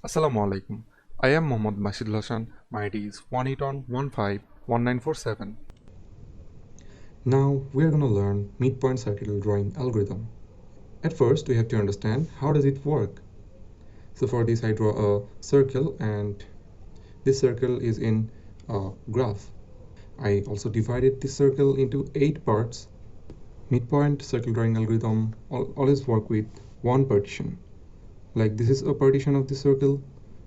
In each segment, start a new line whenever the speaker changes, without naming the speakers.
Assalamu alaikum. I am Mohammad Mashid Hassan. My ID is 181511947. Now we are going to learn midpoint circle drawing algorithm. At first we have to understand how does it work. So for this I draw a circle and this circle is in a graph. I also divided this circle into 8 parts. Midpoint circle drawing algorithm always work with one partition. Like this is a partition of the circle.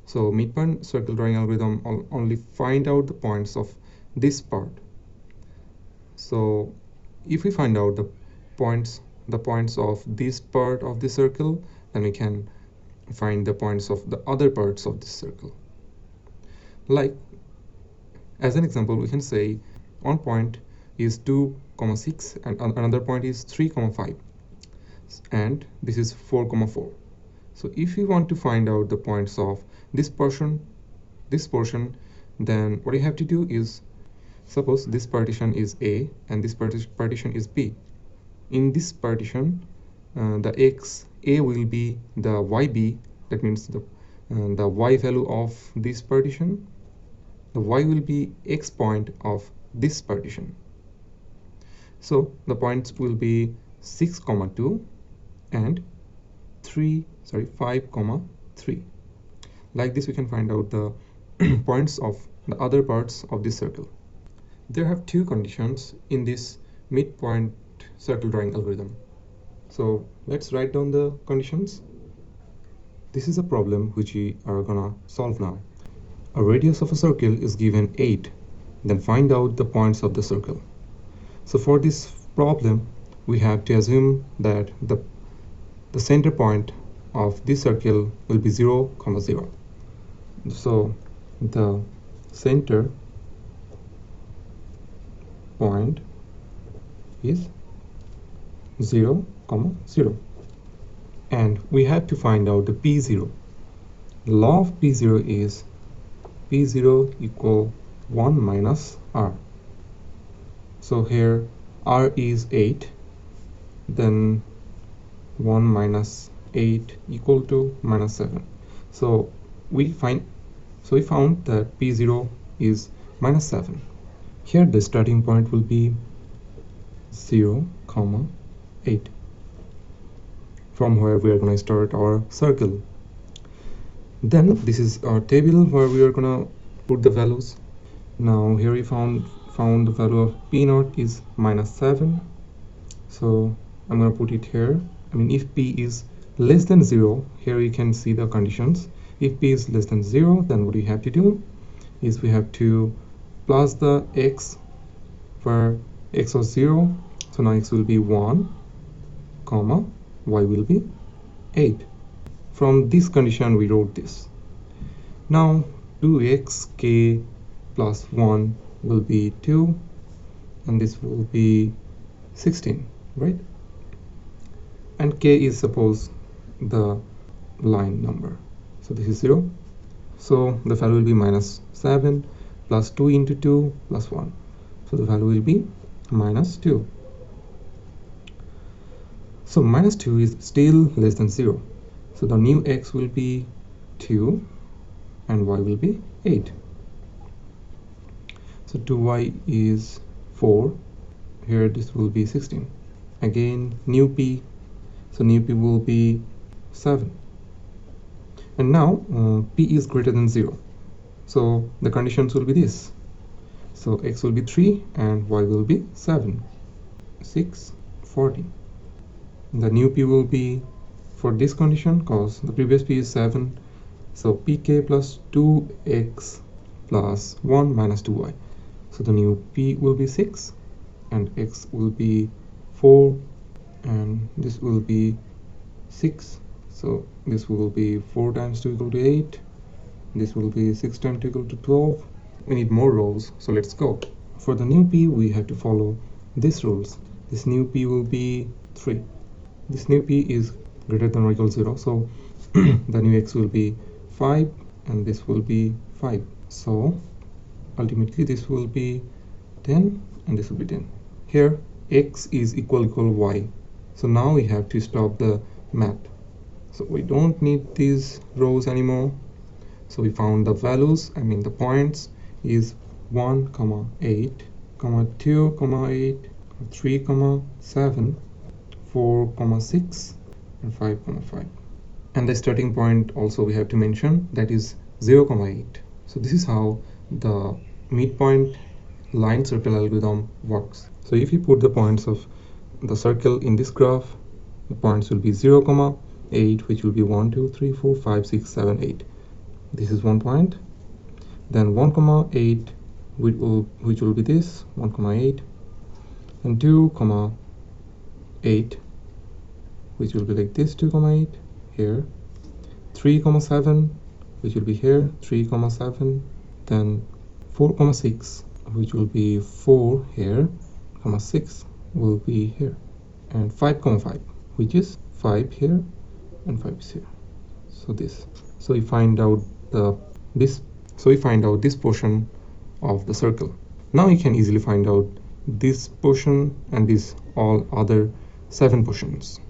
So midpoint circle drawing algorithm only find out the points of this part. So if we find out points the points of this part of the circle, then we can find the points of the other parts of this circle. Like as an example, we can say one point is 2,6 and another point is 3,5 and this is 4,4. So if we want to find out the points of this portion, then what you have to do is, suppose this partition is A and this partition is B. In this partition, the x A will be the yb, that means the y value of this partition. The y will be x point of this partition. So the points will be 6,2 and 5,3. Like this we can find out the points of the other parts of this circle. There have two conditions in this midpoint circle drawing algorithm. So let's write down the conditions. This is a problem which we are gonna solve now. A radius of a circle is given 8. Then find out the points of the circle. So for this problem, we have to assume that the center point of this circle will be 0, 0. So the center point is 0, 0. And we have to find out the P0. The law of P0 is P0 equal 1 minus R. So here R is 8, then 1 minus 8 equal to minus 7. So we found that P0 is minus 7. Here the starting point will be 0, 8, from where we are going to start our circle. Then this is our table where we are going to put the values. Now here we found the value of P0 is minus 7. So I'm going to put it here. I mean, if P is less than 0, here you can see the conditions. If P is less than 0, then what we have to do is we have to plus the x, where x was 0. So now x will be 1, comma, y will be 8. From this condition we wrote this. Now 2xk plus 1 will be 2 and this will be 16, right? And k is suppose the line number. So this is 0. So the value will be minus 7 plus 2 into 2 plus 1. So the value will be minus 2. So minus 2 is still less than 0. So the new x will be 2 and y will be 8. So 2y is 4. Here this will be 16. Again new p. So new p will be 7. And now p is greater than 0. So the conditions will be this. So x will be 3 and y will be 7. 6, 14. The new p will be, for this condition, because the previous p is 7, so pk plus 2x plus 1 minus 2y. So the new p will be 6 and x will be 4 and this will be 6. So this will be 4 times 2 equal to 8. This will be 6 times 2 equal to 12. We need more rows, so let's go. For the new p, we have to follow these rules. This new p will be 3. This new p is greater than or equal to 0, so the new x will be 5 and this will be 5. So ultimately this will be 10 and this will be 10. Here x is equal y. So now we have to stop the math. So we don't need these rows anymore. So we found the values, the points is 1, 8, 2, 8, 3, 7, 4, 6, and 5, 5. And the starting point also we have to mention, that is 0, 8. So this is how the midpoint line circle algorithm works. So if you put the points of the circle in this graph, the points will be 0, 8, which will be 1, 2, 3, 4, 5, 6, 7, 8. This is one point. Then 1, 8, which will be this 1, 8, and 2, 8, which will be like this 2, 8 here. 3, 7, which will be here 3, 7. Then 4, 6, which will be 4 here, 6 will be here, and 5, 5, which is 5 here and 5 is here. So this. So we find out this portion of the circle. Now you can easily find out this portion and these all other 7 portions.